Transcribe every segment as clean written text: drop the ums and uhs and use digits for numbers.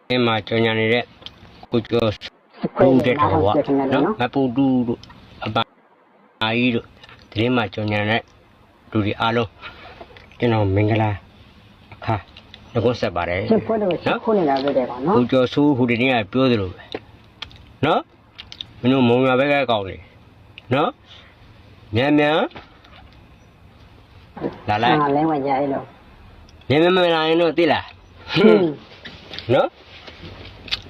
mà cho nhà này đấy cô cho tu để thầu á nó mà tu tu bà ai được thế mà cho nhà này tu đi alo cái nào mình cái là ha nó cũng sẽ bà đấy nó cô cho su cô đi nàyပြောđược rồi nó mình muốn mà bé cái cầu này nó nhẹ nhẹ là lại nhẹ nhẹ lại nó tí là nó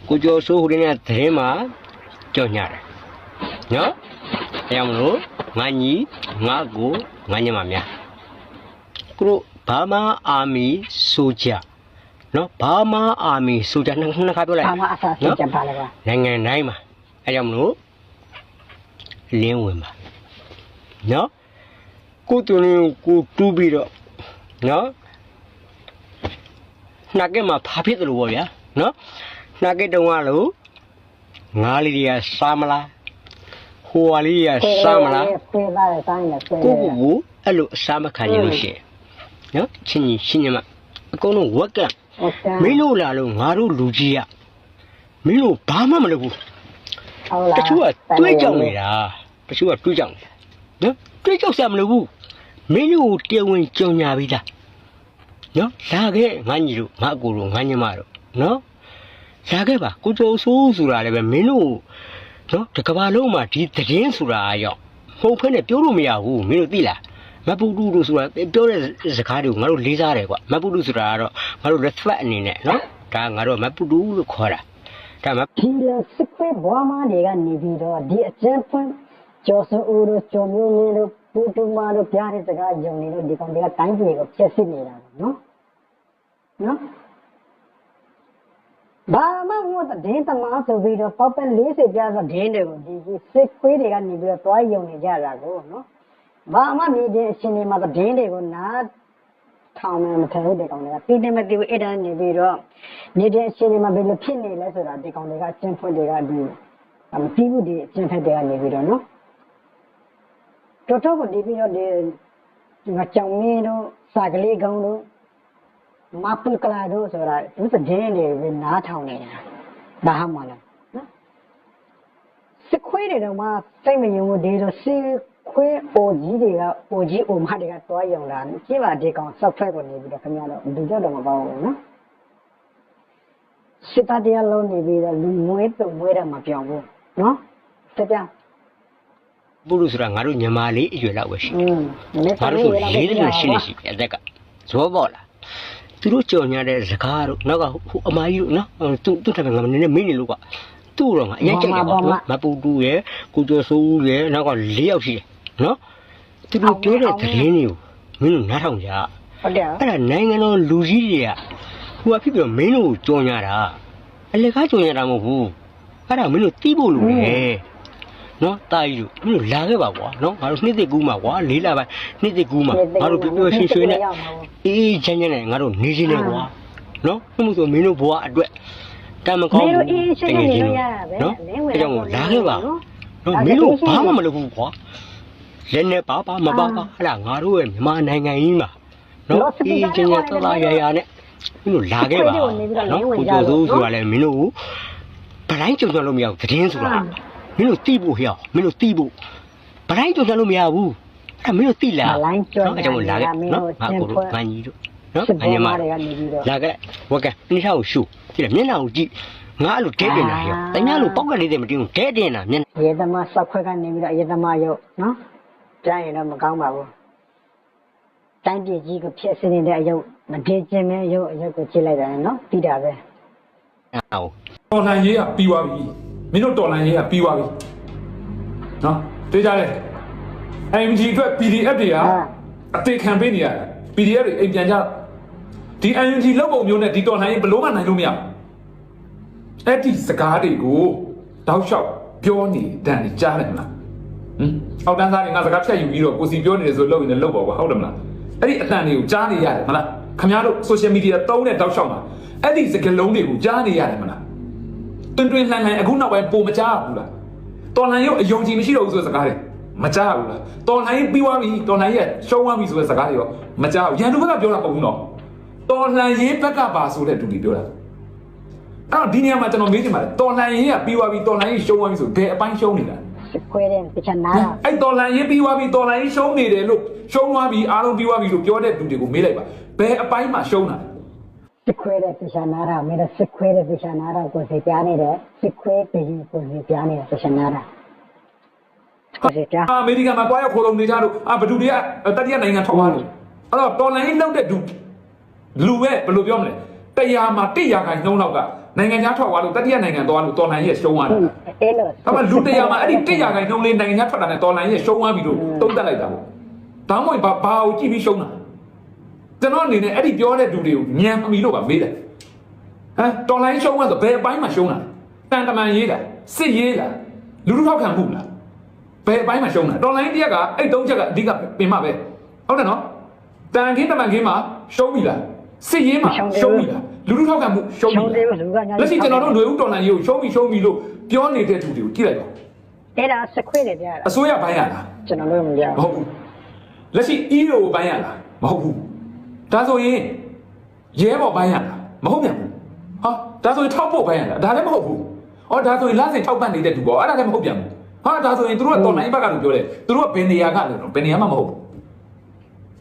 cô cho số đi nè thế mà cho nhà này nhớ em nó ngay nhí ngã gỗ ngay nhà mà mẹ cô bà má ami soja nó bà má ami soja nó khai lại nó ngày nay mà em nó liên quan mà nhớ cô tụi cô tu bi đó nhớ na cái mà phá phết rồi vậy nó na cái đông à lú ngã đi à samala hoa đi à samala cô vũ ở lú sama khai như thế nhớ xin mà cô nó vất cả mấy lú là lú ngã lú gì à mấy lú ba mà lú cái chú à tôi chồng này là cái chú à tôi chồng nhớ tôi chồng sao mà lú mấy lú tiêu nguyên cho nhà bây giờ nó ra cái ngành gì ngã cổ rồi ngành mà rồi nó ra cái bà cô cho số sura này mấy nó nó thì các bạn lúc mà đi tiền sura vậy không phải là biểu đồ mày à mấy nó tí là mà bù đu sura biểu là sẽ khai được ngã rồi lý ra đấy quá mà bù đu sura rồi ngã rồi rất phát này nè nó ta ngã rồi mà bù đu được khó ra ta mà thì là sức khỏe bỏ mà để cái này đi đó đi chân phân cho số euro cho nhiều người bù đu mà rồi bây giờ cái dùng này rồi đi còn cái time gì có chết xí này nó nó bà mà mua ta đến ta mà số video pop lên lấy sẽ ra ra đến được đi sức khỏe để cái này bây giờ toái dùng này ra ra cô nó bà mà đi đến xin mà ta đến được na thao mà thấy được con này khi đến mà đi ở đây này bây giờ đi đến xin mà bây giờ phim này là số ra đi con này cái chân phơi cái đi làm phim đi chân phơi cái này bây giờ nó cho cái đi bây giờ đi ngắt chồng này đó sạc lấy gông đó mà phụ cái là đó số ra nó sẽ đến để về ná thao này bà mà là sức khỏe này đâu mà sai mình dùng để đó sức khỏe ô gì ôm hai cái toa dùng là chỉ là để con sức khỏe của này bây giờ cái nhà đó bây giờ đâu mà vào nó sự ta đi lâu này bây giờ mua ra màပြောvô nó thế nào bù đu sura ngã rồi nhà mà lấy rồi là vậy ngã rồi lấy được xin gì vậy cái số bỏ là tôi cho nhà đây rất khá rồi nó có mai rồi nó tôi thấy mình làm mấy này luôn ạ tôi rồi nhá chạy mà bù đu vậy cô cho số vậy nó còn liều gì nó tôi chơi là thế nhiều mình nát không vậy cái là này nó lú gì vậy qua phía bên mình cho nhà đó anh lấy cái cho nhà đó mà bù cái là mình tí bù luôn nè nó tay rồi mình lá cái bảo quá nó ngaro nít cú mà quá lý là vậy nít cú mà ngaro bị xuyên này ý chân này ngaro nít gì này quá nó không có mình nó bùa đuổi ta mà có tình hình gì nó cái trong lá cái bảo nó mình nó phá mà được quá lên này phá mà phá là ngaro em mà này ngày mà nó ý chân này tao lại vậy này mình nó lá cái bảo nó cũng cho rồi là mình nó phải đánh cho nó nhiều thì rồi mình nó ti bộ hiểu mình nó ti bộ bà đánh cho nó mèo bu mình nó ti là nó cái trong lá cái nó mà cổ ngay gì đó nó anh em mà là cái ok đi theo sủ thì là miếng nào chị ngã lụt chết đi nào hiểu tại nhá lụt bóc cái này thì mình chết đi nào miếng vậy ta mà sắp khơi cái này bây giờ ta mà vô nó trái nó mà cao mà bu trái gì gì cái phía trên này vô mà trên trên này vô cái chỉ lại là nó ti đà về nàoတော်လှန်ရေးကပြီးသွားပြီမင်းတို့တော်လှန်ရေးကပြီးသွားပြီနော်တွေ့ကြတယ် MG အတွက် PDF တွေကအသေးခံပေးနေရတယ် PDF တွေအိမ်ပြန်ကြဒီ MG လောက်ပုံမျိုးနဲ့ဒီတော်လှန်ရေးဘလို့မှနိုင်လို့မရအဲ့ဒီစကားတွေကိုတောက်လျှောက်ပြောနေတန်နေကြားတယ်မလားအောက်တန်းသားတွေငါစကားဖြတ်ယူပြီးတော့ကိုစီပြောနေတယ်ဆိုလို့ရင်လည်းလောက်ပါကွာဟုတ်တယ်မလားအဲ့ဒီအတန်တွေကိုကြားနေရတယ်မလားခင်ဗျားတို့ social media တုံးတဲ့တောက်လျှောက်မှာအဲ့ဒီစကားလုံးတွေကိုကြားနေရတယ်မလားတွင်တွင်လှန်လှန်အခုနောက်ပိုင်းပုံမကြားဘူးလားတော်လှန်ရေးအယုံကြည်မရှိတော့ဘူးဆိုတဲ့စကားတွေမကြားဘူးလားတော်လှန်ရေးပြီးသွားပြီတော်လှန်ရေးရှုံးသွားပြီဆိုတဲ့စကားတွေရောမကြားဘူးရန်သူဘက်ကပြောတာပုံဘူးနော်တော်လှန်ရေးဘက်ကပါဆိုတဲ့သူတွေပြောတာ အဲ့တော့ဒီနေရာမှာကျွန်တော်မေးချင်ပါတယ်တော်လန်ရေးကပြီးသွားပြီတော်လန်ရေးရှုံးသွားပြီဆိုဘယ်အပိုင်းရှုံးနေတာ စစ်ခွဲတဲ့တခြားနား အဲ့တော်လန်ရေးပြီးသွားပြီတော်လန်ရေးရှုံးနေတယ်လို့ရှုံးသွားပြီအားလုံးပြီးသွားပြီလို့ပြောတဲ့လူတွေကိုမေးလိုက်ပါဘယ်အပိုင်းမှာရှုံးတာ စစ်ခွဲတဲ့တခြားနားတာမြေစစ်ခွဲတဲ့တခြားနားတာကိုစိတ်ပြနေတယ်စစ်ခွဲပြီးကိုစိတ်ပြနေတဲ့တခြားနားတာကိုစိတ်ပြ အမေရိကန်မှာတွားရောက်ခိုးလုံနေကြလို့ဘသူတွေကတတိယနိုင်ငံထောက်သွားလို့အဲ့တော့တော်လန်ရေးလောက်တဲ့လူပဲဘယ်လိုပြောမလဲတရားမှာ100ခိုင်နှုန်းလောက်ကနိုင်ငံခြားထွက်သွားလို့တတိယနိုင်ငံသွားလို့တော်လန်ရေးရှုံးသွားတာ အဲ့လို ဒါမှလူတရားမှာအဲ့ဒီ100ခိုင်နှုန်းလေးနိုင်ငံခြားထွက်တာနဲ့တော်လန်ရေးရှုံးသွားပြီလို့သုံးသပ်လိုက်တာပေါ့ဒါမှမဟုတ်ဘာကိုကြည့်ပြီးရှုံးတာကျွန်တော်အနေနဲ့အဲ့ဒီပြောတဲ့လူတွေကိုညံမီလို့ပါမေးတယ်ဟမ်တော်လိုင်းရှုံးသွားဆိုဘယ်အပိုင်းမှာရှုံးတာတန်တမန်ရေးတာစစ်ရေးတာလူလူထောက်ခံမှုလားဘယ်အပိုင်းမှာရှုံးတာတော်လိုင်းတရက်ကအဲ့3ချက်ကအဓိကပင်မပဲဟုတ်တယ်နော်တန်ခင်းတမန်ခင်းမှာရှုံးပြီလားစစ်ရေးမှာရှုံးပြီလားလူလူထောက်ခံမှုရှုံးပြီလက်ရှိကျွန်တော်တို့ຫນွေဦးတော်လိုင်းရေးကိုရှုံးပြီလို့ပြောနေတဲ့သူတွေကိုကြည့်လိုက်ပါ အဲ့ဒါစစ်ခွဲတယ်ပြတာ အစိုးရပိုင်းရလား ကျွန်တော်တို့မပြော မဟုတ်ဘူးလက်ရှိ EO ပိုင်းရလားမဟုတ်ဘူးဒါဆိုရင်ရဲဘော်ပိုင်းရလားမဟုတ်ပြန်ဘူးဟာဒါဆိုရင်ထောက်ဖို့ပိုင်းရလားဒါလည်းမဟုတ်ဘူးဟောဒါဆိုရင်လစဉ်ထောက်ပံ့နေတဲ့သူပေါ့အဲ့ဒါလည်းမဟုတ်ပြန်ဘူးဟာဒါဆိုရင်သူတို့ကတော်လိုင်းဘက်ကလို့ပြောတယ်သူတို့ကဘယ်နေရာကလဲတော့ဘယ်နေရာမှမဟုတ်ဘူး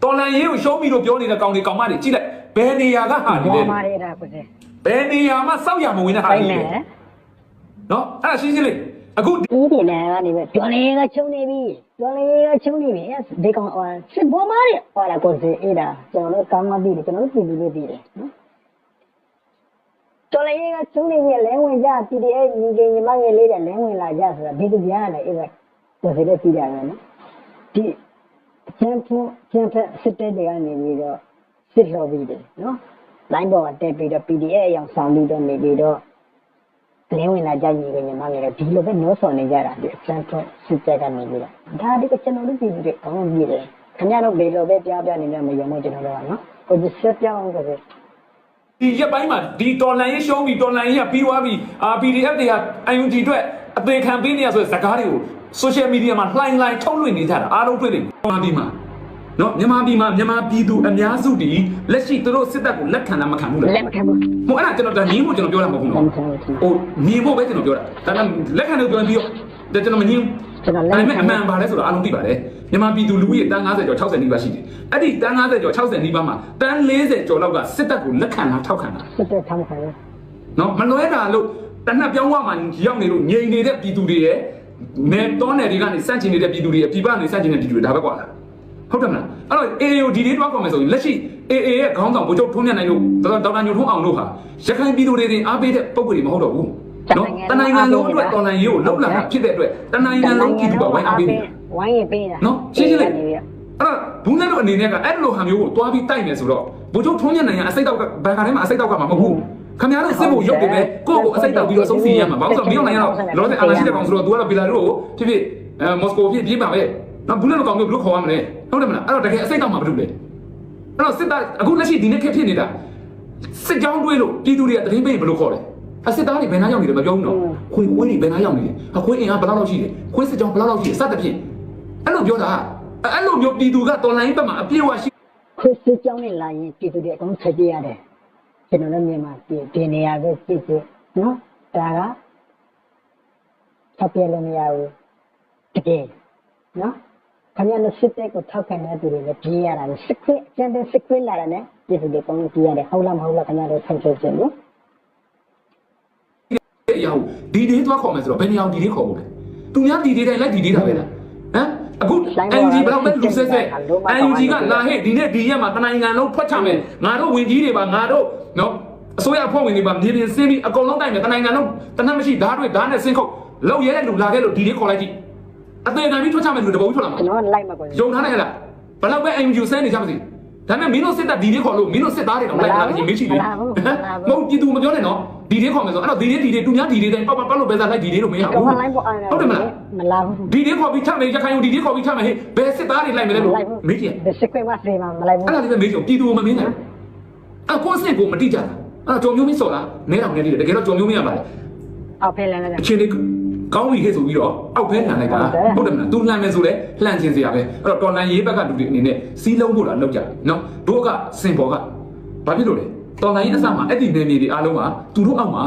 တော်လိုင်းရေးကိုရှုံးပြီးလို့ပြောနေတဲ့ကောင်တွေကောင်မတွေကြည့်လိုက်ဘယ်နေရာကဟာနေလဲ မာရတာကိုစိတ် ဘယ်နေရာမှစောက်ရမဝင်တဲ့ဟာကြီးလဲနော်အဲ့ဒါရှင်းရှင်းလေးအခု ဒီဒီနဲ့ကနေပဲပြောလေကချုံနေပြီပြောလေကချုံနေပြီဒီကောင်စစ်ဘောမားရဟောလာကိုစိအဲ့ဒါကျွန်တော်တို့ကောင်းမှသိတယ်ကျွန်တော်တို့ပြည်သူတွေသိတယ်နော်တော်လေကချုံနေပြီလဲဝင်ကြ PDF ညီကညီမငယ်လေးတဲ့လဲဝင်လာကြဆိုတာဒီသူပြန်ရတယ်အဲ့ဒါကိုစိတဲ့ကြည့်ရတယ်နော်ဒီကျန်ဖက်စစ်တဲ့တွေကနေပြီးတော့စစ်လော်ပြီးတယ်နော်လိုင်းပေါ်ကတက်ပြီးတော့ PDF အရောင်ဆောင်ပြီးတော့နေပြီးတော့လင်းဝင်လာကြညီကညီမငယ်တွေဒီလိုပဲနှိုးဆော်နေကြတာဒီကျန်ဖက်စစ်တဲ့ကနေပြီးတော့ဒါဒီကကျွန်တော်တို့ပြည်သူတွေကောင်းမြည်တယ်ခင်ဗျားတို့ဘယ်လိုပဲပြနေကြမယုံမကျွန်တော်တို့ကနော်ကိုကြီးဆက်ပြောင်းကြတယ် ဒီရက်ပိုင်းမှာဒီတော်လန်ရေးရှုံးပြီတော်လန်ရေးကပြီးသွားပြီPDF တွေက UNG အတွက်အသေးခံပေးနေရဆိုတဲ့စကားတွေကို social media မှာလှိုင်းထုတ်လွှင့်နေကြတာအားလုံးတွေ့လိမ့်မယ်မြန်မာပြည်မှာမြန်မာပြည်သူအများစုဒီလက်ရှိသူတို့စစ်တပ်ကိုလက်ခံတာမခံဘူးလား လက်မခံဘူး ဟိုအဲ့ဒါကျွန်တော်ညင်းဖို့ကျွန်တော်ပြောတာမဟုတ်ဘူးနော်ဟိုညင်းဖို့ပဲကျွန်တော်ပြောတာဒါပေမဲ့လက်ခံလို့ပြောပြီးတော့ကျွန်တော်မညင်းဒါပေမဲ့အမှန်ပါလဲဆိုတော့အားလုံးသိပါတယ်မြန်မာပြည်သူလူဦးရေတန်း50ကျော်60နီးပါးရှိတယ်အဲ့ဒီတန်း50ကျော်60နီးပါးမှာတန်း40ကျော်လောက်ကစစ်တပ်ကိုလက်ခံတာထောက်ခံတာ စစ်တဲ့ထောက်ခံတယ် နော်မလွဲတာလို့တနက်ပြောင်းဝမှာရောက်နေလို့ငြိမ်နေတဲ့ပြည်သူတွေရဲ့နယ်တော်နယ်တွေကနေစန့်ကျင်နေတဲ့ပြည်သူတွေရဲ့ပြည်ပနေစန့်ကျင်တဲ့ပြည်သူတွေဒါပဲကွာဟုတ်တယ်မလားအဲ့တော့ AAOD တွေတွားခေါ်မယ်ဆိုရင်လက်ရှိ AA ရဲ့ခေါင်းဆောင်ဗိုလ်ချုပ်ထွန်းမြတ်နိုင်တို့ဒေါက်တာညိုထွန်းအောင်တို့ဟာရခိုင်ပြည်သူတွေတင်အားပေးတဲ့ပုံစံတွေမဟုတ်တော့ဘူးနော်တနိုင်ငံလုံးအတွက်တော်လှန်ရေးကိုလှုပ်လာတာဖြစ်တဲ့အတွက်တနိုင်ငံလုံးပြည်သူကဝိုင်းအားပေးနေတာ ဝိုင်းရင်ပေးတာ နော်ရှင်းရှင်းလေးအဲ့တော့ဘူးနဲ့တို့အနေနဲ့ကအဲ့လိုဟာမျိုးကိုတွားပြီးတိုက်မယ်ဆိုတော့ဗိုလ်ချုပ်ထွန်းမြတ်နိုင်ကအစိတ်တောက်ကဘန်ကာထဲမှာအစိတ်တောက်ကမှာမဟုတ်ဘူးခင်ဗျားတို့စစ်ဖို့ရုပ်တွေပဲကိုယ့်ကိုအစိတ်တောက်ပြီးတော့ဆုံးစီရမှာဘာလို့ဆိုတော့မင်းတို့နိုင်ငံတော့လောဆယ်အာဏာရှိတဲ့ကောင်ဆိုတော့ तू ကတော့ဘီလာရုစ်ကိုဖြစ်ဖြစ်မော်စကိုဖြစ်ပြေးပါပဲနော်ဘူးနဲ့တို့ကောင်မျိုးဘယ်လိုခေါ်ရမလဲဟုတ်တယ်မလားအဲ့တော့တကယ်အစိတ်တောက်မှာဘာလို့လဲအဲ့တော့စစ်သားအခုလက်ရှိဒီနေ့ခက်ဖြစ်နေတာစစ်ကြောင်းတွေးလို့ပြည်သူတွေကတရင်ပေးဘယ်လိုခေါ်လဲအစစ်သားတွေဘယ်နှရောက်နေတယ်မပြောဘူးနော်ခွေးတွေဘယ်နှရောက်နေလဲခွေးအင်အားဘယ်လောက်ရှိလဲခွေးစစ်ကြောင်းဘယ်လောက်ရှိလဲစသဖြင့်အဲ့လိုပြောတာအဲ့လိုမျိုးပြည်သူကတော်လိုင်းဘက်မှာအပြည့်အဝရှိ ခွေးစစ်ကြောင်းနဲ့လာရင်ပြည်သူတွေအကုန်ဆက်ကြရတယ်ကျွန်တော်လည်းမြန်မာပြည်နေရာပဲစစ်စစ်နော်ဒါကဆက်ပြလို့မရဘူးတကယ်နော်ခင်ဗျားတို့စစ်တဲ့ကိုထောက်ခံတဲ့သူတွေလည်းပြေးရတာပဲစစ်ခွေးအကျဉ်းတဲ့စစ်ခွေးလာတာနဲ့ပြည်သူတွေအကုန်ပြေးရတယ်ဟုတ်လားမဟုတ်လားခင်ဗျားတို့ဆက်ချက်ချင်းနော် အရာဒီဒေးသွားခေါ်မယ်ဆိုတော့ဘယ်နေအောင်ဒီဒေးခေါ်ဖို့လဲသူများဒီဒေးတိုင်းလိုက်ဒီဒေးတာပဲလားဟမ်အခု UNG ဘယ်တော့မှလူဆက်ဆက် UNG ကလာဟဲ့ဒီနေ့ဒီရက်မှာတနိုင်ငံလုံးဖွက်ချမယ်ငါတို့ဝင်ကြီးတွေပါငါတို့နော်အစိုးရအဖွဲ့ဝင်တွေပါမြေပြင်စင်းပြီးအကုန်လုံးတိုက်မယ်တနိုင်ငံလုံးတနက်မရှိဓာတ်တွေဓာတ်နဲ့စင်းခုတ်လောက်ရဲတဲ့လူလာခဲ့လို့ဒီဒေးခေါ်လိုက်ကြည့်အသေးခံပြီးထွက်ချမယ်လူတပုံထွက်လာမှာ ကျွန်တော်လိုက်မှာကို ယုံထားတယ်ဟဲ့လားဘယ်တော့ပဲ UNG ဆန်းနေကြပါစေဒါပေမဲ့မင်းတို့စစ်တပ်ဒီဒေးခေါ်လို့မင်းတို့စစ်သားတွေတော့လိုက်လာရင်မေးချီလေမဟုတ်ပြည်သူမပြောနဲ့နော်ဒီဒေးခေါ်မယ်ဆိုအဲ့တော့ဒီဒေးသူများဒီဒေးတိုင်းပတ်လို့ပဲစားလိုက်ဒီဒေးလို့မရဘူးဟုတ်တယ်မလား မလာဘူး ဒီဒေးခေါ်ပြီးချမယ်ရခိုင်ကိုဒီဒေးခေါ်ပြီးချမယ်ဟဲ့ဘယ်စစ်သားတွေလိုက်မလဲလို့မေးကြည့် ဒီစစ်ခွေးမစေးမှာမလိုက်ဘူး အဲ့ဒါလေးပဲမေးကြည့်ပြည်သူကမမင်းနဲ့အဲ့ကိုစစ်ကိုမတိကြတာအဲ့တော့ကြော်မျိုးမင်းစော်လားနဲတော်နဲတည်းတကယ်တော့ကြော်မျိုးမင်းရပါလေ အောက်ဖဲလန်းလိုက် အချင်းလေးကောင်းပြီခဲ့ဆိုပြီးတော့အောက်ဖဲလှန်လိုက်တာဟုတ်တယ်မလားသူလှန်မယ်ဆိုလဲလှန်ချင်းစရာပဲအဲ့တော့တော်လန်ရေးဘက်ကလူတွေအနေနဲ့စီးလုံးဖို့လာလောက်ကြနော်တို့ကစင်ပေါ်ကဘာဖြစ်လို့လဲတော်လန်ရေးအစမှာအဲ့ဒီနေမြေတွေအားလုံးကသူတို့အောက်မှာ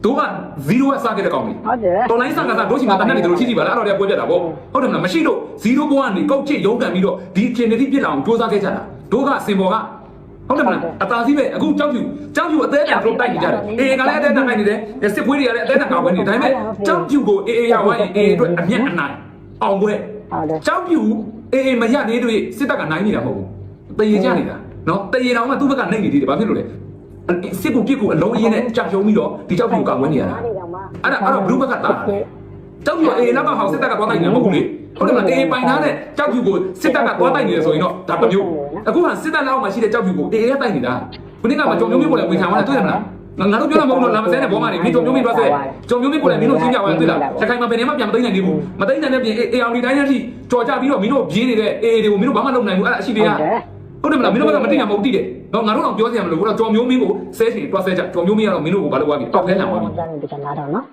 တို့က0ကစခဲ့တဲ့ကောင်လေး ဟုတ်တယ် တော်လိုင်းစံကစားတို့ရှိမှာတနက်နေတို့ရှိကြည့်ပါလားအဲ့တော့တည်းပွဲပြတ်တာပေါ့ဟုတ်တယ်မလားမရှိလို့0ဘိုးကနေကောက်ချစ်ရုံးကန်ပြီးတော့ဒီအခြေအနေတိပြစ်လာအောင်စူးစမ်းခဲ့ကြတာတို့ကစင်ပေါ်ကဟုတ်တယ်မလားအသာစီးပဲအခုကြောက်ဖြူအသေးအံတို့တိုက်နေကြတယ်အေးကလည်းအသေးအံတိုက်နေတယ်စစ်ပွဲတွေကလည်းအသေးအံကာဝယ်နေဒါပေမဲ့ကြောက်ဖြူကိုအေးရဝိုင်းအေးအတွက်အမျက်အနိုင်အောင်ပွဲ ဟုတ်တယ် ကြောက်ဖြူအေးမရနေတွေ့စစ်တပ်ကနိုင်နေတာမဟုတ်ဘူးတရေကြနေတာနော်တရေတော်မှသူ့ဘက်ကနိုင်နေသေးတယ်ဘာဖြစ်လို့လဲစစ်ကိုပြစ်ကိုအလုံးအင်းနဲ့ကြာရှုံးပြီးတော့ဒီကြောက်ဖြူကဝယ်နေရတာအဲ့တော့ဘလူးဘက်ကတာကြောက်ဖြူအေးနောက်ကဟောက်စစ်တပ်ကသွားတိုက်နေမှာမဟုတ်ဘူးလေဟုတ်တယ်မလားအေးပိုင်ထားတဲ့ကြောက်ဖြူကိုစစ်တပ်ကသွားတိုက်နေတယ်ဆိုရင်တော့ဒါတစ်မျိုးအခုကစစ်တပ်လက်အောက်မှာရှိတဲ့ကြောက်ဖြူကိုအေးရတိုက်နေတာခုနကမှကြောင်မျိုးမျိုးပေါ်လဲဝင်ခံသွားတယ်တွေ့တယ်မလားငါတို့ပြောတာမဟုတ်တော့လာမစဲနဲ့ဘောမနေမင်းကြောင်မျိုးမျိုးသွားစဲကြောင်မျိုးမျိုးပေါ်လဲမင်းတို့ချင်းကြပါတွေ့လားတစ်ခိုင်မှာဘယ်နေမှပြန်မသိနိုင်သေးဘူးမသိနိုင်တဲ့ပြင်အေအောင်ဒီတိုင်းအထိကြော်ကြပြီးတော့မင်းတို့ပြေးနေတဲ့အေးတွေကိုမင်းတို့ဘာမှလုပ်နိုင်ဘူးအဲ့ဒါအရှိတွေကဟုတ်တယ်မလားမင်းတို့ကမသိနိုင်မဟုတ်တိတယ်တော့ငါတို့တော့ပြောစရာမလိုဘူးတော့ကြောင်မျိုးမင်းကိုဆဲချင်တွားဆဲကြကြောင်မျိုးမင်းကတော့မင်းတို့ကိုဘာလို့ဝါပြီးတောက်ခဲခံသွားပြီ တကယ်နားတော့နော်